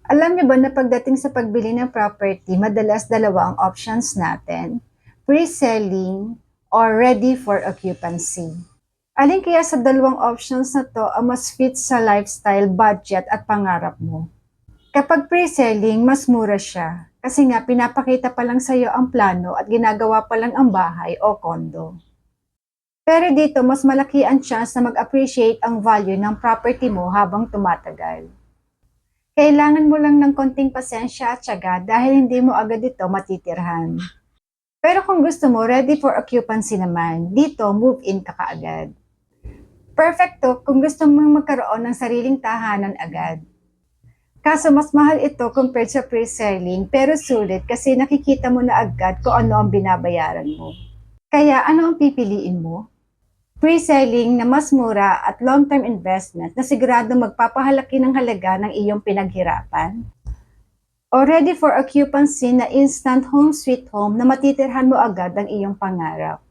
Alam niyo ba na pagdating sa pagbili ng property, madalas dalawa ang options natin? Pre-selling or ready for occupancy. Alin kaya sa dalawang options na to ang mas fit sa lifestyle, budget at pangarap mo? Kapag pre-selling, mas mura siya. Kasi nga, pinapakita pa lang sa'yo ang plano at ginagawa pa lang ang bahay o kondo. Pero dito, mas malaki ang chance na mag-appreciate ang value ng property mo habang tumatagal. Kailangan mo lang ng konting pasensya at tiyaga dahil hindi mo agad ito matitirhan. Pero kung gusto mo ready for occupancy naman, dito move-in ka kaagad. Perfecto kung gusto mong magkaroon ng sariling tahanan agad. Kaso mas mahal ito compared sa pre-selling pero sulit kasi nakikita mo na agad kung ano ang binabayaran mo. Kaya ano ang pipiliin mo? Pre-selling na mas mura at long-term investment na sigurado magpapahalaki ng halaga ng iyong pinaghirapan? O ready for occupancy na instant home sweet home na matitirhan mo agad ang iyong pangarap?